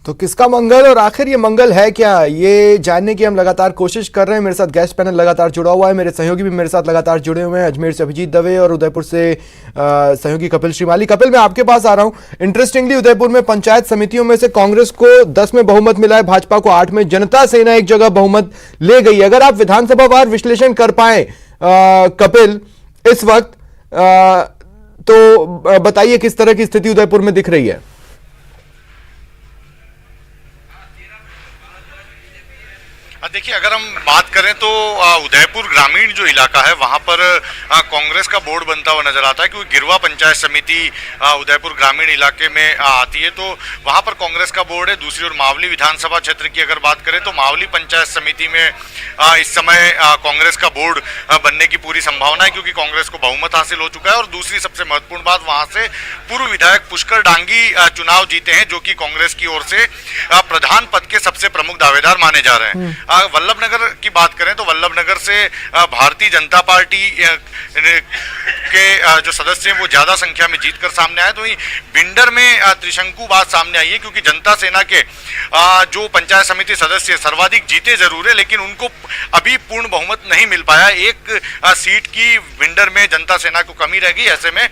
तो किसका मंगल और आखिर ये मंगल है क्या, ये जानने की हम लगातार कोशिश कर रहे हैं। मेरे साथ गेस्ट पैनल लगातार जुड़ा हुआ है, मेरे सहयोगी भी मेरे साथ लगातार जुड़े हुए हैं। अजमेर से अभिजीत दवे और उदयपुर से सहयोगी कपिल श्रीमाली। कपिल, मैं आपके पास आ रहा हूं। इंटरेस्टिंगली उदयपुर में पंचायत समितियों में से कांग्रेस को 10 में बहुमत मिला है, भाजपा को 8 में, जनता सेना एक जगह बहुमत ले गई। अगर आप विधानसभा वार विश्लेषण कर पाए कपिल इस वक्त, तो बताइए किस तरह की स्थिति उदयपुर में दिख रही है। देखिए, अगर हम बात करें तो उदयपुर ग्रामीण जो इलाका है वहां पर कांग्रेस का बोर्ड बनता हुआ नजर आता है, क्योंकि गिरवा पंचायत समिति उदयपुर ग्रामीण इलाके में आती है, तो वहां पर कांग्रेस का बोर्ड है। दूसरी ओर मावली विधानसभा क्षेत्र की अगर बात करें तो मावली पंचायत समिति में इस समय कांग्रेस का बोर्ड बनने की पूरी संभावना है, क्योंकि कांग्रेस को बहुमत हासिल हो चुका है। और दूसरी सबसे महत्वपूर्ण बात, वहां से पूर्व विधायक पुष्कर डांगी चुनाव जीते हैं, जो कि कांग्रेस की ओर से प्रधान पद के सबसे प्रमुख दावेदार माने जा रहे हैं। वल्लभनगर की बात करें तो वल्लभनगर से भारतीय जनता पार्टी के जो सदस्य हैं वो ज्यादा संख्या में जीतकर सामने आए। तो वहीं बिंडर में त्रिशंकु बात सामने आई है, क्योंकि जनता सेना के जो पंचायत समिति सदस्य सर्वाधिक जीते जरूर है, लेकिन उनको अभी पूर्ण बहुमत नहीं मिल पाया। एक सीट की बिंडर में जनता सेना को कमी रह गई। ऐसे में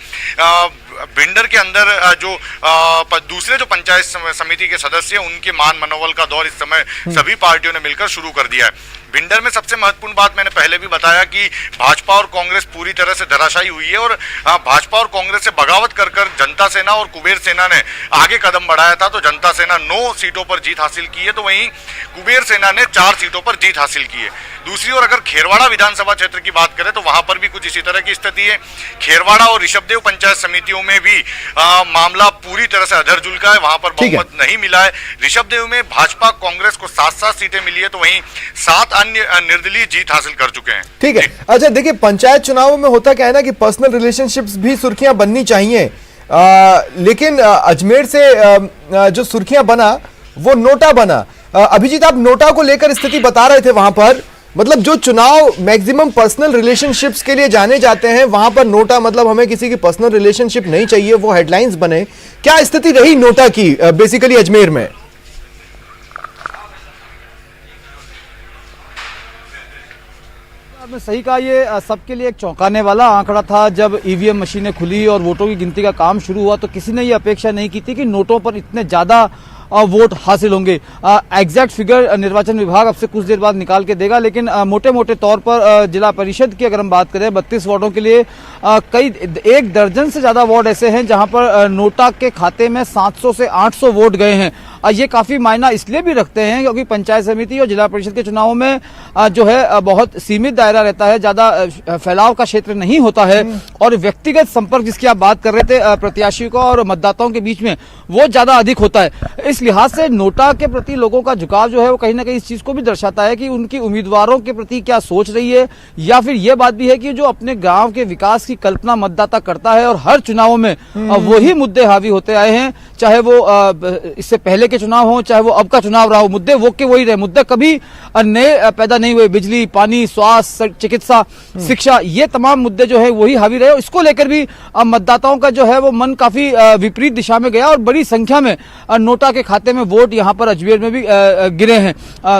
बिंडर के अंदर जो दूसरे जो पंचायत समिति के सदस्य हैं उनके मान मनोबल का दौर इस समय सभी पार्टियों ने मिलकर शुरू कर दिया है। बिंडर में सबसे महत्वपूर्ण बात मैंने पहले भी बताया कि भाजपा और कांग्रेस पूरी तरह से धराशायी हुई है, और भाजपा और कांग्रेस से बगावत कर जनता सेना और कुबेर सेना ने आगे कदम बढ़ाया था। तो जनता सेना 9 सीटों पर जीत हासिल की है, तो वहीं कुबेर सेना ने 4 सीटों पर जीत हासिल की है। दूसरी ओर अगर खेरवाड़ा विधानसभा क्षेत्र की बात करें तो वहां पर भी कुछ इसी तरह की स्थिति है। खेरवाड़ा और ऋषभदेव पंचायत समितियों में भी मामला पूरी तरह से अधर झुलका है, वहां पर बहुमत नहीं मिला है। ऋषभदेव में भाजपा कांग्रेस को 7-7 सीटें मिली है, तो वहीं 7 अन्य निर्दलीय जीत हासिल कर चुके हैं। ठीक है। अच्छा, देखिए, पंचायत चुनावों में होता क्या है ना कि पर्सनल रिलेशनशिप्स भी सुर्खियां बननी चाहिए, लेकिन अजमेर से जो सुर्खियां बना वो नोटा बना। अभिजीत, आप नोटा को लेकर स्थिति बता रहे थे। वहां पर मतलब जो चुनाव मैक्सिमम पर्सनल रिलेशनशिप्स के लिए जाने जाते हैं, वहां पर नोटा मतलब हमें किसी की पर्सनल रिलेशनशिप नहीं चाहिए, वो हेडलाइंस बने। क्या स्थिति रही नोटा की बेसिकली अजमेर में? आपने सही कहा, ये सबके लिए एक चौंकाने वाला आंकड़ा था। जब ईवीएम मशीनें खुली और वोटों की गिनती का काम शुरू हुआ तो किसी ने ये अपेक्षा नहीं की थी कि नोटों पर इतने ज्यादा वोट हासिल होंगे। एग्जैक्ट फिगर निर्वाचन विभाग अब से कुछ देर बाद निकाल के देगा, लेकिन मोटे मोटे तौर पर जिला परिषद की अगर हम बात करें 32 वार्डों के लिए कई 1 दर्जन से ज्यादा वार्ड ऐसे हैं जहां पर नोटा के खाते में 700 से 800 वोट गए हैं। ये काफी मायना इसलिए भी रखते हैं क्योंकि पंचायत समिति और जिला परिषद के चुनावों में जो है बहुत सीमित दायरा रहता है, ज्यादा फैलाव का क्षेत्र नहीं होता है, और व्यक्तिगत संपर्क जिसकी आप बात कर रहे थे प्रत्याशियों का और मतदाताओं के बीच में, वो ज्यादा अधिक होता है। इस लिहाज से नोटा के प्रति लोगों का झुकाव जो है वो कहीं ना कहीं इस चीज को भी दर्शाता है कि उनकी उम्मीदवारों के प्रति क्या सोच रही है, या फिर ये बात भी है कि जो अपने गांव के विकास की कल्पना मतदाता करता है और हर चुनावों में वही मुद्दे हावी होते आए हैं, चाहे वो इससे पहले के चुनाव हो चाहे वो अब का चुनाव रहा हो, मुद्दे वो के वही रहे। मुद्दे कभी नए पैदा नहीं हुए। बिजली, पानी, स्वास्थ्य, चिकित्सा, शिक्षा, ये तमाम मुद्दे जो है वही हावी रहे। इसको लेकर भी मतदाताओं का जो है वो मन काफी विपरीत दिशा में गया और बड़ी संख्या में नोटा के खाते में वोट यहाँ पर अजमेर में भी गिरे हैं।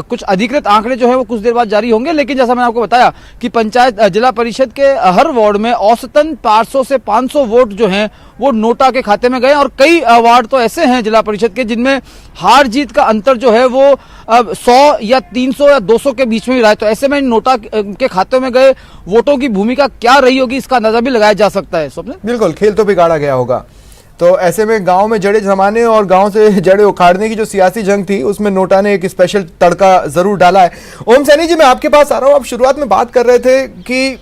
कुछ अधिकृत आंकड़े जो है वो कुछ देर बाद जारी होंगे, लेकिन जैसा मैंने आपको बताया कि पंचायत जिला परिषद के हर वार्ड में औसतन 400 से 500 वोट जो हैं वो नोटा के खाते में गए, और कई वार्ड तो ऐसे हैं जिला परिषद के जिनमें हार जीत का अंतर जो है वो 100 या 300 या 200 के बीच में ही रहा है। तो ऐसे में नोटा के खातों में गए वोटों की भूमिका क्या रही होगी, इसका अंदाजा भी लगाया जा सकता है। स्वप्न, बिल्कुल, खेल तो बिगाड़ा गया होगा। तो ऐसे में गांव में जड़े जमाने और गांव से जड़े उखाड़ने की जो सियासी जंग थी उसमें नोटा ने एक स्पेशल तड़का जरूर डाला है। ओम सैनी जी, मैं आपके पास आ रहा हूं। आप शुरुआत में बात कर रहे थे कि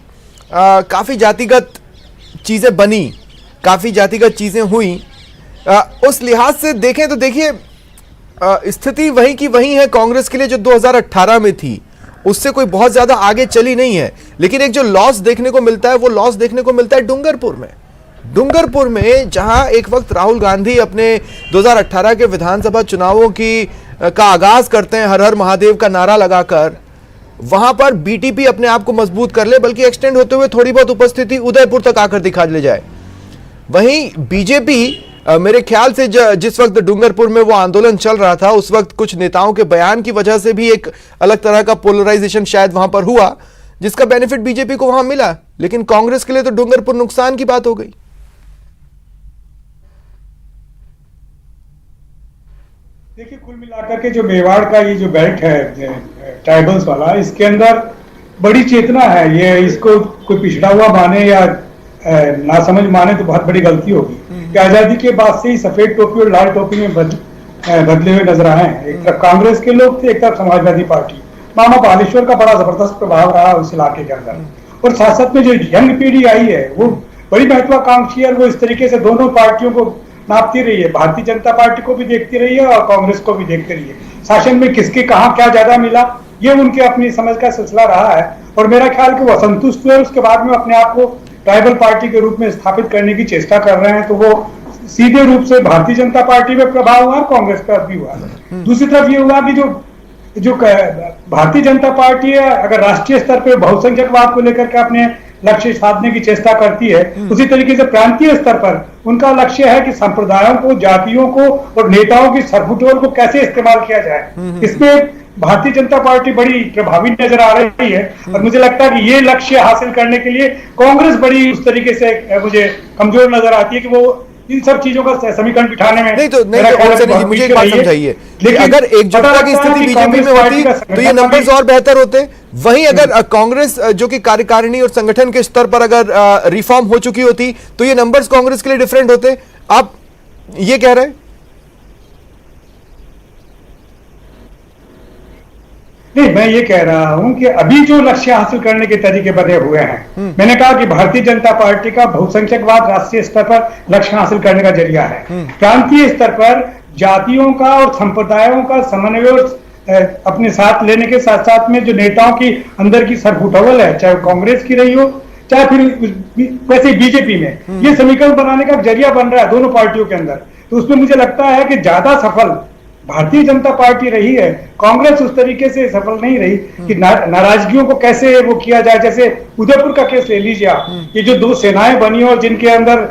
काफी जातिगत चीजें बनी, काफी जातिगत चीजें हुई। उस लिहाज से देखें तो देखिए स्थिति वही की वही है कांग्रेस के लिए जो 2018 में थी, उससे कोई बहुत ज्यादा आगे चली नहीं है। लेकिन एक जो लॉस देखने को मिलता है वो लॉस देखने को मिलता है डूंगरपुर में, जहां एक वक्त राहुल गांधी अपने 2018 के विधानसभा चुनावों का आगाज करते हैं हर हर महादेव का नारा लगाकर। वहां पर बीटीपी अपने आप को मजबूत कर ले, बल्कि एक्सटेंड होते हुए थोड़ी बहुत उपस्थिति उदयपुर तक आकर दिखा ले जाए। वहीं बीजेपी मेरे ख्याल से जिस वक्त डूंगरपुर में वो आंदोलन चल रहा था उस वक्त कुछ नेताओं के बयान की वजह से भी एक अलग तरह का पोलराइजेशन शायद वहां पर हुआ, जिसका बेनिफिट बीजेपी को वहां मिला, लेकिन कांग्रेस के लिए तो डूंगरपुर नुकसान की बात हो गई। देखिए, कुल मिलाकर के जो मेवाड़ का ये जो बेल्ट है ट्राइबल्स वाला, इसके अंदर बड़ी चेतना है। ये इसको कोई पिछड़ा हुआ माने या ना समझ माने तो बहुत बड़ी गलती होगी कि आजादी के बाद से ही सफेद टोपी और लाल टोपी में बदले हुए नजर आए हैं। एक तरफ कांग्रेस के लोग थे, एक तरफ समाजवादी पार्टी। मामा बालेश्वर का बड़ा जबरदस्त प्रभाव रहा उस इलाके के अंदर, और साथ साथ में जो यंग पीढ़ी आई है वो बड़ी महत्वाकांक्षी है, वो इस तरीके से दोनों पार्टियों को नापती रही है। भारतीय जनता पार्टी को भी देखती रही है और कांग्रेस को भी देखती रही है। शासन में किसके कहां क्या ज्यादा मिला, ये उनके अपनी समझ का सिलसिला रहा है, और मेरा ख्याल कि वो असंतुष्ट हुए, उसके बाद में अपने आप को ट्राइबल पार्टी के रूप में स्थापित करने की चेष्टा कर रहे हैं। तो वो सीधे रूप से भारतीय जनता पार्टी पे प्रभाव हुआ, कांग्रेस पर भी हुआ। दूसरी तरफ ये हुआ कि जो भारतीय जनता पार्टी है, अगर राष्ट्रीय स्तर पर बहुसंख्यकवाद को लेकर के अपने लक्ष्य साधने की चेष्टा करती है, उसी तरीके से प्रांतीय स्तर पर उनका लक्ष्य है कि संप्रदायों को, जातियों को और नेताओं की सरबुटोर को कैसे इस्तेमाल किया जाए। इसमें भारतीय जनता पार्टी बड़ी प्रभावी नजर आ रही है, और मुझे लगता है कि ये लक्ष्य हासिल करने के लिए कांग्रेस बड़ी उस तरीके से मुझे कमजोर नजर आती है कि वो इन सब चीजों का समीकरण बिठाने में नहीं तो मुझे एक बात समझाइए, लेकिन अगर एकजुटता की स्थिति बीजेपी में होती तो ये नंबर्स और बेहतर होते। वहीं अगर कांग्रेस जो कि कार्यकारिणी और संगठन के स्तर पर अगर रिफॉर्म हो चुकी होती तो ये नंबर्स कांग्रेस के लिए डिफरेंट होते, आप ये कह रहे हैं? नहीं, मैं ये कह रहा हूं कि अभी जो लक्ष्य हासिल करने के तरीके बने हुए हैं, मैंने कहा कि भारतीय जनता पार्टी का बहुसंख्यकवाद राष्ट्रीय स्तर पर लक्ष्य हासिल करने का जरिया है। प्रांतीय स्तर पर जातियों का और संप्रदायों का समन्वय और अपने साथ लेने के साथ साथ में जो नेताओं की अंदर की सरफुटवल है, चाहे कांग्रेस की रही हो चाहे फिर वैसे बीजेपी में, ये समीकरण बनाने का जरिया बन रहा है दोनों पार्टियों के अंदर। तो उसमें मुझे लगता है कि ज्यादा सफल भारतीय जनता पार्टी रही है, कांग्रेस उस तरीके से सफल नहीं रही कि नाराजगियों को कैसे वो किया जाए। जैसे उदयपुर का केस ले लीजिए आप, ये जो दो सेनाएं बनी और जिनके अंदर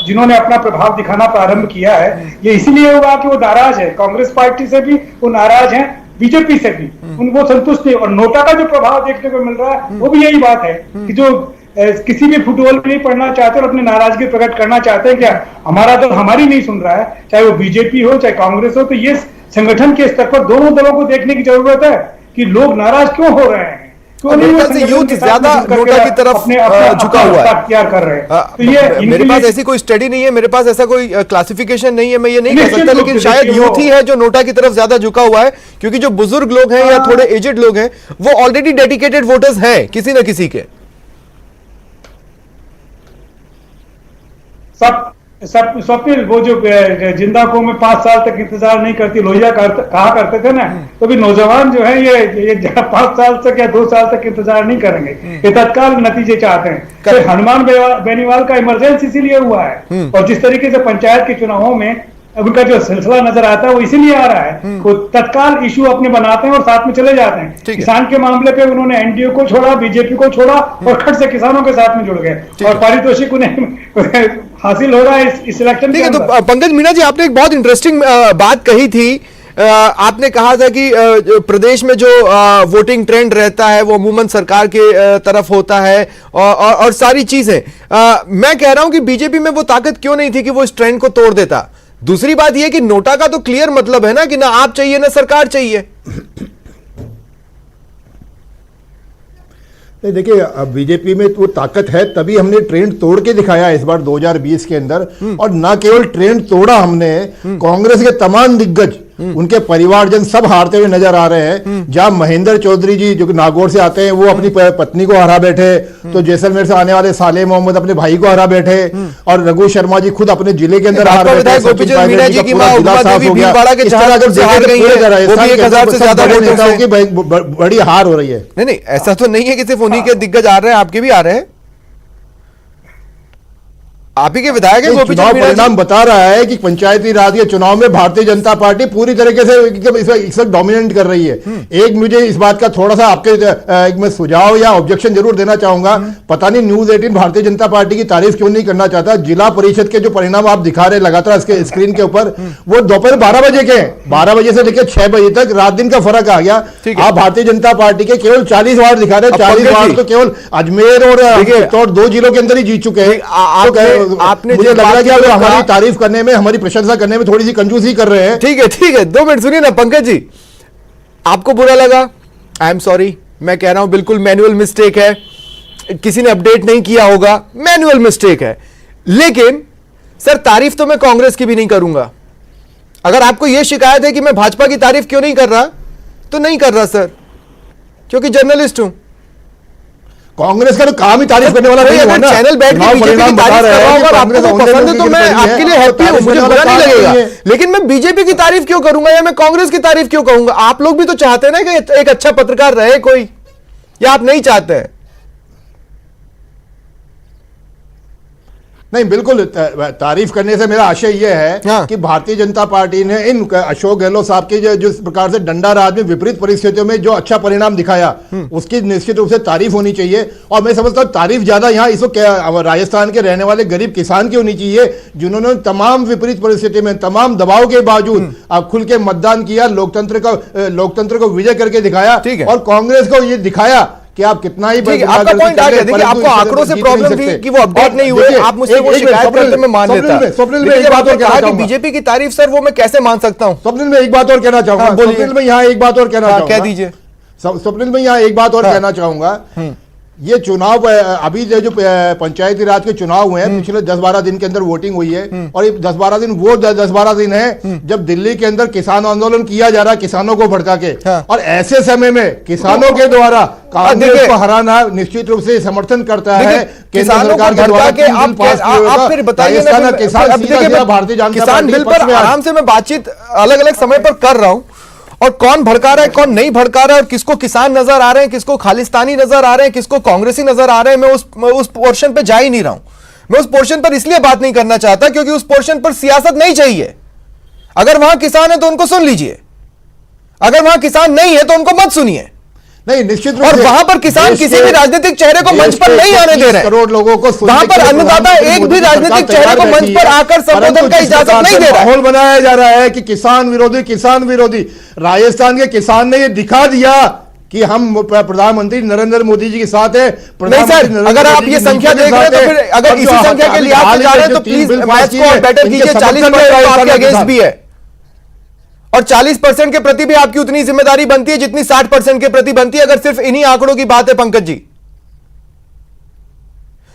जिन्होंने अपना प्रभाव दिखाना प्रारंभ किया है, ये इसलिए हुआ कि वो नाराज है, कांग्रेस पार्टी से भी वो नाराज है, बीजेपी से भी उनको संतुष्ट नहीं। और नोटा का जो प्रभाव देखने को मिल रहा है वो भी यही बात है कि जो किसी भी फुटबॉल में नहीं पढ़ना चाहते और अपनी नाराजगी प्रकट करना चाहते हैं, क्या हमारा दल हमारी नहीं सुन रहा है, चाहे वो बीजेपी हो चाहे कांग्रेस हो। तो ये संगठन के स्तर पर दोनों दलों को देखने की जरूरत है कि लोग नाराज क्यों हो रहे हैं, यूथ ज्यादा नोटा की तरफ झुका हुआ है कर रहे हैं। तो ये मेरे पास ऐसी कोई स्टडी नहीं है, मेरे पास ऐसा कोई क्लासिफिकेशन नहीं है, मैं ये नहीं कह सकता, लेकिन शायद यूथ ही है जो नोटा की तरफ ज्यादा झुका हुआ है, क्योंकि जो बुजुर्ग लोग हैं या थोड़े एजेड लोग हैं वो ऑलरेडी डेडिकेटेड वोटर्स हैं किसी न किसी के। स्वप्निल, वो जो जिंदा को में 5 साल तक इंतजार नहीं करती लोहिया कहा करते थे ना, तो भी नौजवान जो है ये 5 साल तक या 2 साल तक इंतजार नहीं करेंगे, ये तत्काल नतीजे चाहते हैं। तो हनुमान बेनीवाल का इमरजेंसी इसीलिए हुआ है, और जिस तरीके से पंचायत के चुनावों में उनका जो सिलसिला नजर आता है वो इसीलिए आ रहा है, वो तत्काल इशू अपने बनाते हैं और साथ में चले जाते हैं। किसान के मामले पे उन्होंने एनडीए को छोड़ा, बीजेपी को छोड़ा और खट से किसानों के साथ में जुड़ गए, और पारितोषिक उन्हें हासिल हो रहा है इस इलेक्शन के अंदर। तो पंकज मीणा जी, आपने एक बहुत इंटरेस्टिंग बात कही थी। आपने कहा था कि प्रदेश में जो वोटिंग ट्रेंड रहता है वो अमूमन सरकार के तरफ होता है और सारी चीजें। मैं कह रहा हूं कि बीजेपी में वो ताकत क्यों नहीं थी कि वो इस ट्रेंड को तोड़ देता। दूसरी बात यह कि नोटा का तो क्लियर मतलब है ना कि ना आप चाहिए ना सरकार चाहिए। नहीं, देखिए बीजेपी में तो ताकत है, तभी हमने ट्रेंड तोड़ के दिखाया इस बार 2020 के अंदर। और ना केवल ट्रेंड तोड़ा हमने, कांग्रेस के तमाम दिग्गज, उनके परिवारजन सब हारते हुए नजर आ रहे हैं। जहां महेंद्र चौधरी जी जो नागौर से आते हैं वो अपनी पत्नी को हरा बैठे, तो जैसलमेर से आने वाले साले मोहम्मद अपने भाई को हरा बैठे, और रघु शर्मा जी खुद अपने जिले के अंदर हार बैठे। बड़ी हार हो रही है। नहीं, ऐसा तो नहीं है कि सिर्फ उन्हीं के दिग्गज आ रहे हैं, आपके भी आ रहे हैं। आप ही के विधायक है ये गोपी चुनाव चंद मीणा जी। परिणाम बता रहा है कि पंचायती राज के चुनाव में भारतीय जनता पार्टी पूरी तरीके से एकदम इस वक्त डोमिनेट कर रही है। एक मुझे इस बात का थोड़ा सा आपके एक मैं सुझाव या ऑब्जेक्शन जरूर देना चाहूंगा। पता नहीं न्यूज 18 भारतीय जनता पार्टी की तारीफ क्यों नहीं करना चाहता। जिला परिषद के जो परिणाम आप दिखा रहे लगातार इसके स्क्रीन के ऊपर, वो दोपहर 12 बजे के हैं। 12 बजे से लेकर 6 बजे तक रात दिन का फर्क आ गया। ठीक है। आप भारतीय जनता पार्टी के केवल 40 वार्ड दिखा रहे हैं। अब 40 पंकज वार्ड जी, तो केवल अजमेर और 2 जिलों के अंदर ही जीत चुके हैं। आपने मुझे लग रहा है कि आप कहा- हमारी तारीफ करने में, हमारी प्रशंसा करने में थोड़ी सी कंजूसी कर रहे हैं। ठीक है 2 मिनट सुनिए ना पंकज जी, आपको बुरा लगा, आई एम सॉरी। मैं कह रहा हूं बिल्कुल मैनुअल मिस्टेक है, किसी ने अपडेट नहीं किया होगा, मैनुअल मिस्टेक है। लेकिन सर तारीफ तो मैं कांग्रेस की भी नहीं करूंगा। अगर आपको यह शिकायत है कि मैं भाजपा की तारीफ क्यों नहीं कर रहा, तो नहीं कर रहा सर, क्योंकि जर्नलिस्ट हूं। कांग्रेस का तो काम ही तारीफ करने वाला नहीं हुआ ना। चैनल बैठ के चुनाव बीजेपी की परिणाम बता तारीफ रहे कर रहा हैं हूं कि और आपको कांग्रेस वो उन पसंद है तो लोगों की मैं तरह ही आपके लिए है, हैप्पी हूं, तारीफ मुझे करने बुरा वाला नहीं काम लगेगा। नहीं है। लेकिन मैं बीजेपी की तारीफ क्यों करूंगा या मैं कांग्रेस की तारीफ क्यों कहूंगा? आप लोग भी तो चाहते हैं ना कि एक अच्छा पत्रकार रहे कोई, या आप नहीं चाहते हैं? नहीं, बिल्कुल तारीफ करने से मेरा आशय यह है हाँ। कि भारतीय जनता पार्टी ने इन अशोक गहलोत साहब की जिस प्रकार से डंडा राज में विपरीत परिस्थितियों में जो अच्छा परिणाम दिखाया, उसकी निश्चित रूप से तारीफ होनी चाहिए। और मैं समझता हूं तारीफ ज्यादा यहाँ इस वक्त राजस्थान के रहने वाले गरीब किसान की होनी चाहिए, जिन्होंने तमाम विपरीत परिस्थिति में, तमाम दबाव के बावजूद खुल के मतदान किया, लोकतंत्र को विजय करके दिखाया। ठीक है। और कांग्रेस को ये दिखाया कि आप कितना ही ठीक है, आपका पॉइंट आ गया। देखिए आपको आंकड़ों से प्रॉब्लम थी कि वो अपडेट नहीं हुए, आप मुझसे वो शिकायत करते मैं मान लेता। स्वप्निल में एक बात और कहना चाहूंगा। बीजेपी की तारीफ सर वो मैं कैसे मान सकता हूं? स्वप्निल में एक बात और कहना चाहूंगा। हाँ, बोलिए। स्वप्निल में यहाँ एक बात और कहना हाँ, चाहूंगा। कह दीजिए। स्वप्निल में यहाँ एक बात और कहना चाहूंगा। ये चुनाव अभी जो पंचायती राज के चुनाव हुए हैं, पिछले 10-12 दिन के अंदर वोटिंग हुई है। और ये 10-12 दिन वो 10-12 दिन है जब दिल्ली के अंदर किसान आंदोलन किया जा रहा है, किसानों को भड़का के। हाँ। और ऐसे समय में किसानों के द्वारा कांग्रेस को हराना निश्चित रूप से समर्थन करता है केंद्र किसानों को सरकार के भड़का द्वारा के आप फिर बताइए ना, राजस्थान का किसान अब सीधा देखिए, सीधा भारतीय जनता किसान पार्टी बिल के पर पक्ष में आ- आराम से मैं बातचीत अलग अलग समय पर कर रहा हूं, और कौन भड़का रहा है कौन नहीं भड़का रहा है, और किसको किसान नजर आ रहे हैं, किसको खालिस्तानी नजर आ रहे हैं, किसको कांग्रेसी नजर आ रहे हैं, मैं उस पोर्शन पे जा ही नहीं रहा हूं। मैं उस पोर्शन पर इसलिए बात नहीं करना चाहता क्योंकि उस पोर्शन पर सियासत नहीं चाहिए। अगर वहां किसान है तो उनको सुन लीजिए, अगर वहां किसान नहीं है तो उनको मत सुनिए। नहीं, निश्चित रूप और से वहां पर किसान देश किसी के- भी राजनीतिक चेहरे को मंच देश पर के नहीं आने दे रहे 25 हैं। करोड़ लोगों को सुनने वहां पर के लिए अन्नदाता प्रधानमंत्री एक भी मोदी की सरकार राजनीतिक तैयार चेहरे को मंच बैठी पर है। आकर संबोधन परंतु का जिस इजाजत प्रकार नहीं से दे रहा है। माहौल बनाया जा रहा है कि किसान विरोधी राजस्थान के किसान ने ये दिखा दिया कि हम प्रधानमंत्री नरेंद्र मोदी जी के साथ है। नहीं सर, अगर आप ये संख्या देख रहे हैं तो फिर अगर इसी संख्या के लिहाज से जा रहे हैं तो प्लीज मैच को और बेटर कीजिए। 40% आपके अगेंस्ट भी है, और 40% के प्रति भी आपकी उतनी जिम्मेदारी बनती है जितनी 60% के प्रति बनती है, अगर सिर्फ इन्हीं आंकड़ों की बात है पंकज जी।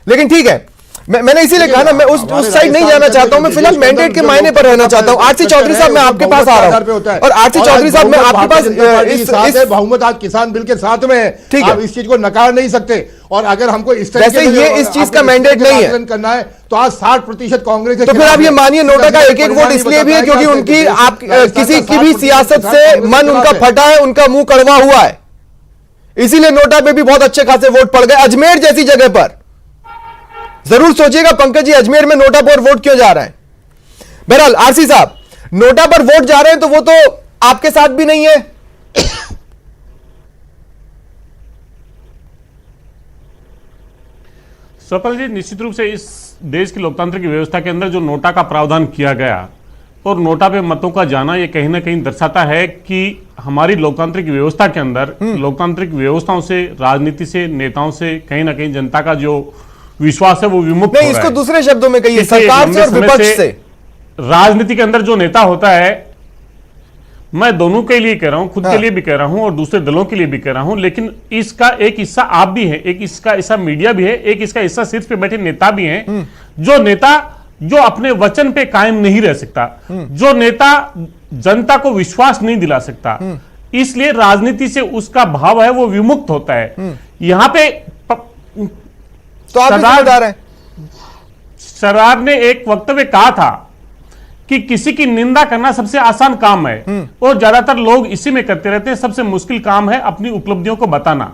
लेकिन ठीक है, मैंने इसीलिए कहा ना, मैं उस साइड नहीं जाना चाहता हूं। मैं फिलहाल मैंडेट के मायने पर रहना चाहता हूं। आरसी चौधरी साहब मैं आपके पास आ रहा हूं, और आरसी चौधरी साहब मैं आपके पास बहुमत आज किसान बिल के साथ में है। ठीक है। आप इस चीज को नकार नहीं सकते। और अगर हमको इस तरीके वैसे से ये इस चीज का मैंडेट नहीं है करना है तो आज 60% कांग्रेस के तो फिर खिलाफ आप ये है। मानिए नोटा का एक एक वोट इसलिए भी है क्योंकि उनकी आप किसी की भी सियासत से मन उनका फटा है, उनका मुंह कड़वा हुआ है, इसीलिए नोटा पे भी बहुत अच्छे खासे वोट पड़ गए। अजमेर जैसी जगह पर जरूर सोचिएगा पंकज जी, अजमेर में नोटा पर वोट क्यों जा रहा है। बहरहाल आरसी साहब, नोटा पर वोट जा रहे हैं तो वो तो आपके साथ भी नहीं है। स्वप्निल जी, निश्चित रूप से इस देश की लोकतांत्रिक व्यवस्था के अंदर जो नोटा का प्रावधान किया गया और नोटा पे मतों का जाना, ये कहीं ना कहीं दर्शाता है कि हमारी लोकतांत्रिक व्यवस्था के अंदर लोकतांत्रिक व्यवस्थाओं से, राजनीति से, नेताओं से कहीं ना कहीं जनता का जो विश्वास है वो विमुक्त हो नहीं, रहा इसको है। दूसरे शब्दों में कहिए, इसलिए सरकार से और लंबे समय विपक्ष से। राजनीति के अंदर जो नेता होता है, मैं दोनों के लिए कह रहा हूं, खुद हाँ। के लिए भी कह रहा हूं और दूसरे दलों के लिए भी कह रहा हूं, लेकिन इसका एक हिस्सा आप भी है, एक इसका हिस्सा मीडिया भी है, एक इसका हिस्सा शीर्ष पे बैठे नेता भी हैं। जो नेता जो अपने वचन पे कायम नहीं रह सकता, जो नेता जनता को विश्वास नहीं दिला सकता, इसलिए राजनीति से उसका भाव है वो विमुक्त होता है। यहां पे तो आप भी जिम्मेदार हैं। सरदार ने एक वक्तव्य कहा था कि किसी की निंदा करना सबसे आसान काम है और ज्यादातर लोग इसी में करते रहते हैं। सबसे मुश्किल काम है अपनी उपलब्धियों को बताना।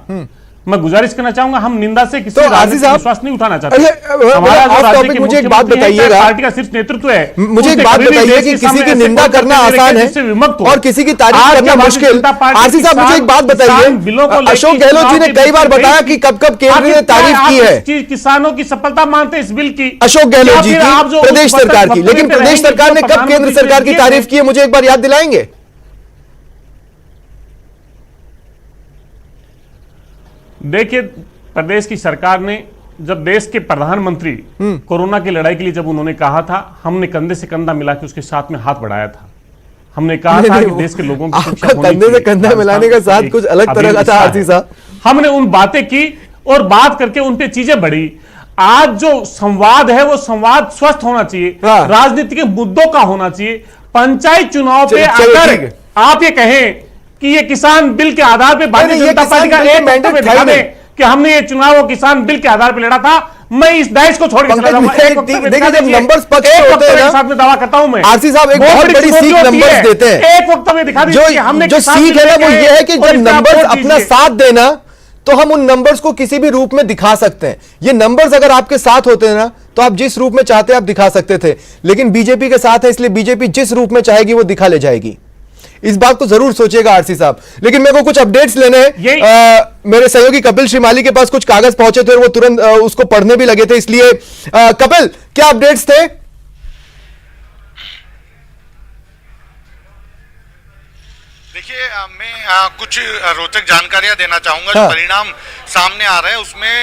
मैं गुजारिश करना चाहूंगा, हम निंदा से किसी तो आसिफ राजनीतिक साहब, विश्वास नहीं उठाना चाहते। अरे, हमारा जो ऑफ राज्य टॉपिक के मुझे एक बात मुख्यमंत्री हैं, बताइएगा, पार्टी का सिर्फ नेतृत्व है, मुझे एक उनके बात करीबी बताइए देश कि के किसी सामने की ऐसे निंदा कौन सा करना तस्वीर आसान है है जिससे विमुक्त हो। और किसी की तारीफ आज करना जब भारतीय मुश्किल। जनता पार्टी आसिफ साहब, मुझे एक बात किसान बताइए, बिलों को लेकर अशोक गहलोत जी ने कई बार बताया कि कब कब केंद्र ने तारीफ की है किसानों की सफलता मानते हैं इस बिल की, अशोक गहलोत जी की, प्रदेश सरकार की, लेकिन प्रदेश सरकार ने कब केंद्र सरकार की तारीफ की है, मुझे एक बार याद दिलाएंगे? देखिए, प्रदेश की सरकार ने जब देश के प्रधानमंत्री कोरोना की लड़ाई के लिए जब उन्होंने कहा था, हमने कंधे से कंधा मिला के उसके साथ में हाथ बढ़ाया था। हमने कहा था कि देश के लोगों की शिक्षा आपका होनी कंधे से चाहिए। कंधा मिलाने का साथ कुछ अलग तरह का था आसिफ साहब। हमने उन बातें की और बात करके उन पे चीजें बढ़ी। आज जो संवाद है वो संवाद स्वस्थ होना चाहिए, हाँ। राजनीति के मुद्दों का होना चाहिए। पंचायत चुनाव पे चलो, ठीक अगर है। आप ये कहें कि ये किसान बिल के आधार पे भारतीय नहीं, ये जनता पार्टी का किसान बिल एक का mandate वक्तव्य था दिखा ही दे नहीं। कि हमने ये चुनाव वो किसान बिल के आधार पे लड़ा था, मैं इस दाइश को छोड़ के चला पंकज, जाऊंगा। देखिए, एक वक्तव्य देखिए, दिखा जब दीजिए। numbers पक्ष एक होते हैं वक्तव्य ना, के साथ में दावा करता हूं मैं। आरसी साहब एक बहुत बड़ी चुनौती सीख होती नंबर्स है। देते हैं। एक वक्तव्य दिखा दीजिए कि हमने जो किसान सीख बिल है ना वो लेके ये है कि और जब इस पे आप नंबर्स वोट अपना दीजिए। साथ देना तो हम उन नंबर्स को किसी भी रूप में दिखा सकते हैं। ये नंबर्स अगर आपके साथ होते हैं ना तो आप जिस रूप में चाहते हैं आप दिखा सकते थे, लेकिन बीजेपी के साथ है इसलिए बीजेपी जिस रूप में चाहेगी वो दिखा ले जाएगी। इस बात को जरूर सोचेगा आरसी साहब। लेकिन मेरे को कुछ अपडेट्स लेने हैं। मेरे सहयोगी कपिल श्रीमाली के पास कुछ कागज पहुंचे थे और वो तुरंत उसको पढ़ने भी लगे थे, इसलिए कपिल क्या अपडेट्स थे? देखिए, मैं कुछ रोचक जानकारियां देना चाहूंगा। हाँ। जो परिणाम सामने आ रहे हैं उसमें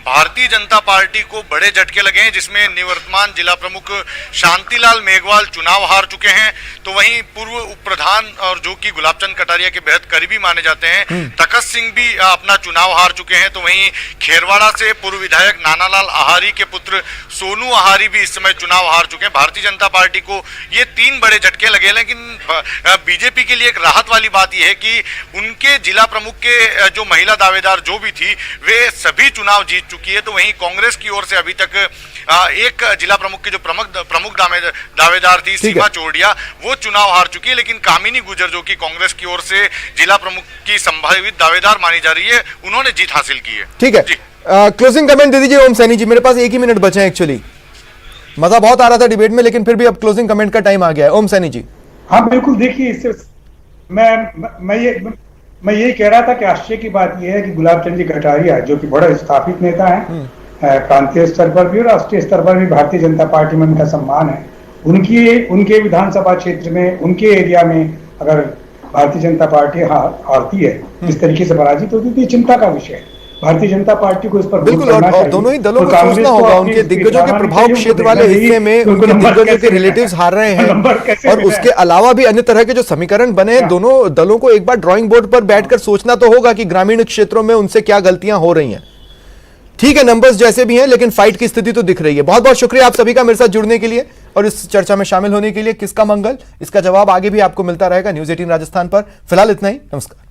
भारतीय जनता पार्टी को बड़े झटके लगे हैं, जिसमें निवर्तमान जिला प्रमुख शांतिलाल मेघवाल चुनाव हार चुके हैं। तो वहीं पूर्व उप प्रधान और जो कि गुलाबचंद कटारिया के बेहद करीबी माने जाते हैं तखत सिंह भी अपना चुनाव हार चुके हैं। तो वहीं खेरवाड़ा से पूर्व विधायक नानालाल आहारी के पुत्र सोनू आहारी भी इस समय चुनाव हार चुके हैं। भारतीय जनता पार्टी को ये 3 बड़े झटके लगे, लेकिन बीजेपी के लिए एक राहत वाली बात यह है कि उनके जिला प्रमुख के जो महिला दावेदार जो भी थी वे सभी चुनाव जीत चुकी है। तो वहीं कांग्रेस की ओर से अभी तक एक जिला प्रमुख के जो प्रमुख दावेदार थी सीमा चोरडिया, वो चुनाव हार चुकी है। लेकिन कामिनी गुजर जो कि कांग्रेस की ओर से जिला प्रमुख की संभावित दावेदार मानी जा रही है, उन्होंने जीत हासिल की है। ठीक है, क्लोजिंग कमेंट दे दीजिए ओम सैनी जी। मेरे पास 1 ही मिनट बचे हैं। एक्चुअली मजा बहुत आ रहा था डिबेट में, लेकिन फिर भी अब क्लोजिंग कमेंट का टाइम आ गया है। ओम सैनी जी। हाँ बिल्कुल, देखिए इससे मैं ये कह रहा था कि आश्चर्य की बात यह है कि गुलाबचंद जी कटारिया जो कि बड़ा स्थापित नेता है, प्रांतीय स्तर पर भी और राष्ट्रीय स्तर पर भी भारतीय जनता पार्टी में उनका सम्मान है, उनके विधानसभा क्षेत्र में, उनके एरिया में अगर भारतीय जनता पार्टी हारती है, जिस तरीके से पराजित होती है, तो ये चिंता का विषय है। भारतीय जनता पार्टी को इस पर बिल्कुल, और दोनों ही दलों को सोचना होगा। उनके दिग्गजों के प्रभाव क्षेत्र वाले हिस्से में उनके दिग्गजों के रिलेटिव्स हार रहे हैं, और उसके अलावा भी अन्य तरह के जो समीकरण बने हैं, दोनों दलों को एक बार ड्राइंग बोर्ड पर बैठकर सोचना तो होगा कि ग्रामीण क्षेत्रों में उनसे क्या गलतियां हो रही हैं। ठीक है, नंबर्स जैसे भी हैं, लेकिन फाइट की स्थिति तो दिख रही है। बहुत बहुत शुक्रिया आप सभी का मेरे साथ जुड़ने के लिए और इस चर्चा में शामिल होने के लिए। किसका मंगल, इसका जवाब आगे भी आपको मिलता रहेगा न्यूज़ 18 राजस्थान पर। फिलहाल इतना ही, नमस्कार।